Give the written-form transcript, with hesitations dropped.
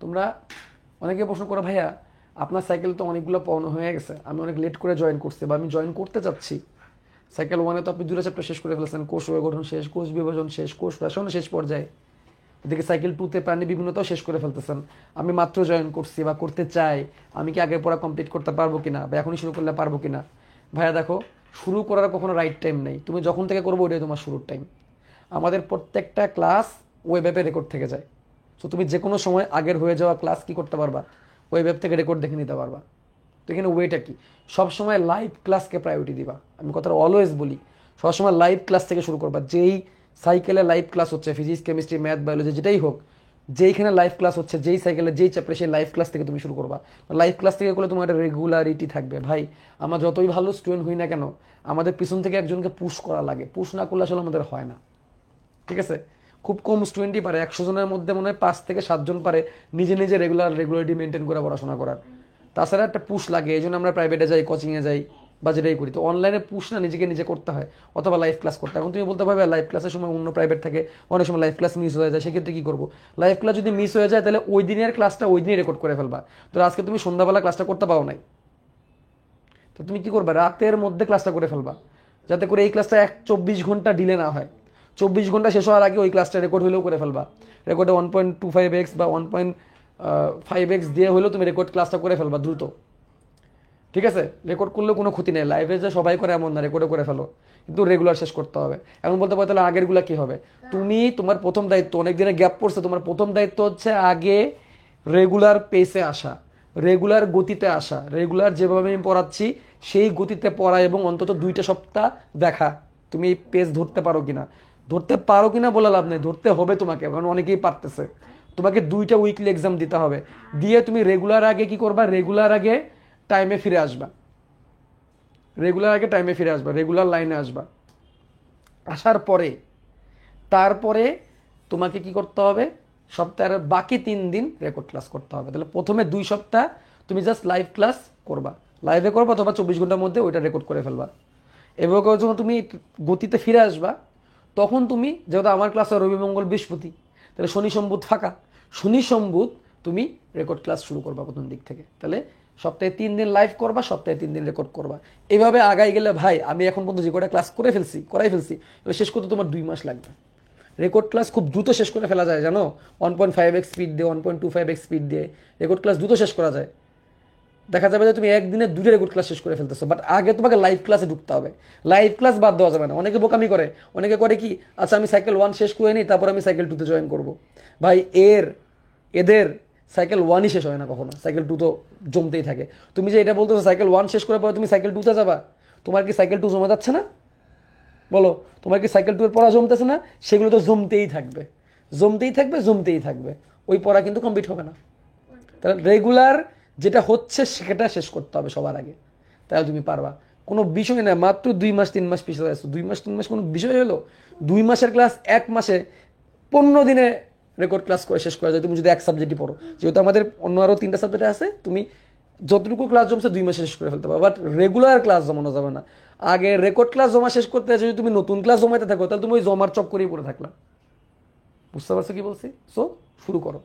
তোমরা অনেকে প্রশ্ন করো, ভাইয়া আপনার সাইকেল তো অনেকগুলো পড়ানো হয়ে গেছে, আমি অনেক লেট করে জয়েন করছি বা আমি জয়েন করতে চাচ্ছি। সাইকেল ওয়ানে তো আপনি 2টা চ্যাপ্টার শেষ করে ফেলেছেন, কোষ গঠন শেষ, কোষ বিভাজন শেষ, কোষ রসায়ন শেষ পর্যায়ে। এদিকে সাইকেল 2তে প্রাণী বিভিন্নতাও শেষ করে ফেলতেছেন। আমি মাত্র জয়েন করছি বা করতে চাই, আমি কি আগের পড়া কমপ্লিট করতে পারবো কিনা বা এখনই শুরু করলে পারবো কিনা। ভাইয়া দেখো, শুরু করার কখনো রাইট টাইম নেই, তুমি যখন থেকে করবো ওটাই তোমার শুরুর টাইম। আমাদের প্রত্যেকটা ক্লাস ওয়েব অ্যাপে রেকর্ড থেকে যায়। সো তুমি যে কোনো সময় আগের হয়ে যাওয়া ক্লাস কি করতে পারবা, ওয়েব অ্যাপ থেকে রেকর্ড দেখে নিতে পারবা। তো এখানে ওয়েটা কি, সবসময় লাইভ ক্লাসকে প্রায়োরিটি দিবা। আমি কথাটা অলওয়েজ বলি, সবসময় লাইভ ক্লাস থেকে শুরু করবা। যেই সাইকেলে লাইভ ক্লাস হচ্ছে, ফিজিক্স কেমিস্ট্রি ম্যাথ বায়োলজি যেটাই হোক, যেইখানে লাইভ ক্লাস হচ্ছে, যেই সাইকেলে যেই চ্যাপ্টারে সেই লাইভ ক্লাস থেকে তুমি শুরু করবা। লাইভ ক্লাস থেকে করলে তোমার একটা রেগুলারিটি থাকবে। ভাই আমরা যতই ভালো স্টুডেন্ট হই না কেন, আমাদের পিছন থেকে একজনকে পুশ করা লাগে, পুশ না করলে আসলে আমাদের হয় না। ঠিক আছে, খুব কম স্টুডেন্টই পারে, 100 জনের মধ্যে মনে হয় 5 থেকে 7 জন পারে নিজে নিজে রেগুলারিটি মেনটেন করে পড়াশোনা করার। তাছাড়া একটা পুশ লাগে, এই জন্য আমরা প্রাইভেটে যাই, কোচিংয়ে যাই বা যেটাই করি। তো অনলাইনে পুশ না, নিজেকে নিজে করতে হয়, অথবা লাইভ ক্লাস করতে হয়। এখন তুমি বলতে পারবে লাইভ ক্লাসের সময় অন্য প্রাইভেট থাকে, অনেক সময় লাইভ ক্লাস মিস হয়ে যায়, সেক্ষেত্রে কি করবো? লাইভ ক্লাস যদি মিস হয়ে যায় তাহলে ওই দিনের ক্লাসটা ওই দিনই রেকর্ড করে ফেলবা। তো আজকে তুমি সন্ধ্যাবেলা ক্লাসটা করতে পারো নাই, তো তুমি কি করবে, রাতের মধ্যে ক্লাসটা করে ফেলবা, যাতে করে এই ক্লাসটা 24 ঘন্টা ডিলে না হয়। 24 ঘন্টা শেষ হওয়ার আগে ওই ক্লাসটা রেকর্ড হলেও করে ফেলবা। রেকর্ডে 1.25x বা 1.5x দিয়ে হলেও তুমি রেকর্ড ক্লাসটা করে ফেলবা দ্রুত। ঠিক আছে, রেকর্ড করলেও কোনো ক্ষতি নেই, লাইভে যে সবাই করে এমন না, রেকর্ডে করে ফেলো, কিন্তু রেগুলার শেষ করতে হবে। এখন বলতে পারো তাহলে আগেরগুলা কি হবে? তুমি তোমার প্রথম দায়িত্ব, অনেক দিনের গ্যাপ পড়ছে, তোমার প্রথম দায়িত্ব হচ্ছে আগে রেগুলার পেসে আসা, রেগুলার গতিতে আসা, রেগুলার যেভাবে আমি পড়াচ্ছি সেই গতিতে পড়া, এবং অন্তত 2টা সপ্তাহ দেখা তুমি পেস ধরতে পারো কিনা। ধরতে পারো কিনা বলে লাভ নেই, ধরতে হবে তোমাকে, কারণ অনেকেই পারতেছে। তোমাকে 2টা উইকলি এক্সাম দিতে হবে, দিয়ে তুমি রেগুলার আগে কি করবা, রেগুলার আগে টাইমে ফিরে আসবা, রেগুলার আগে টাইমে ফিরে আসবা, রেগুলার লাইনে আসবা। আসার পরে তারপরে তোমাকে কি করতে হবে, সপ্তাহের বাকি 3 দিন রেকর্ড ক্লাস করতে হবে। তাহলে প্রথমে 2 সপ্তাহ তুমি জাস্ট লাইভ ক্লাস করবা, লাইভে করবা, অথবা 24 ঘন্টার মধ্যে ওইটা রেকর্ড করে ফেলবা। এবার যখন তুমি গতিতে ফিরে আসবা, তখন তুমি যেহেতু আমার ক্লাস হয় রবি মঙ্গল বৃহস্পতি, তাহলে শনি সম্বুধ ফাঁকা, শনি সম্বুধ তুমি রেকর্ড ক্লাস শুরু করবা প্রথম দিক থেকে। তাহলে সপ্তাহে 3 দিন লাইভ করবা, সপ্তাহে 3 দিন রেকর্ড করবা। এইভাবে আগাই গেলে ভাই, আমি এখন পর্যন্ত যে কটা ক্লাস করাই ফেলছি, এবার শেষ করতে তোমার 2 মাস লাগবে। রেকর্ড ক্লাস খুব দ্রুত শেষ করে ফেলা যায়, জানো? 1.5x স্পিড দিয়ে, 1.25x স্পিড দিয়ে রেকর্ড ক্লাস দ্রুত শেষ করা যায়। দেখা যাবে যে তুমি একদিনে 2টা রেকর্ড ক্লাস শেষ করে ফেলতেছো, বাট আগে তোমাকে লাইভ ক্লাসে ঢুকতে হবে। লাইভ ক্লাস বাদ দেওয়া যাবে না। অনেকে বোকামি করে, অনেকে করে কি, আচ্ছা আমি সাইকেল 1 শেষ করে নিই, তারপর আমি সাইকেল 2তে জয়েন করব। ভাই এদের সাইকেল 1ই শেষ হয় না কখনো, সাইকেল 2 তো জমতেই থাকে। তুমি যে এটা বলতেছো সাইকেল 1 শেষ করার পরে তুমি সাইকেল 2তে যাবা, তোমার কি সাইকেল 2 জমা যাচ্ছে না? বলো, তোমার কি সাইকেল 2 এর পড়া জমতেছে না? সেগুলো তো জমতেই থাকবে, জমতেই থাকবে, জমতেই থাকবে, ওই পড়া কিন্তু কমপ্লিট হবে না। তাহলে রেগুলার যেটা হচ্ছে সেটা শেষ করতে হবে সবার আগে, তাহলে তুমি পারবা। কোনো বিষয় না, মাত্র 2 মাস 3 মাস পিছিয়ে আসছো, 2 মাস 3 মাস কোনো বিষয় হলো? 2 মাসের ক্লাস 1 মাসে 15 দিনে রেকর্ড ক্লাস করে শেষ করা যায়, তুমি যদি এক সাবজেক্টই পড়ো। যেহেতু আমাদের অন্য আরও 3টা সাবজেক্ট আছে, তুমি যতটুকু ক্লাস জমছে 2 মাসে শেষ করে ফেলতে পারো, বাট রেগুলার ক্লাস জমানো যাবে না। আগে রেকর্ড ক্লাস জমা শেষ করতে যদি তুমি নতুন ক্লাস জমাইতে থাকো, তাহলে তুমি ওই জমার চক্করেই পড়ে থাকলা। বুঝতে পারছো কি বলছি? সো শুরু করো।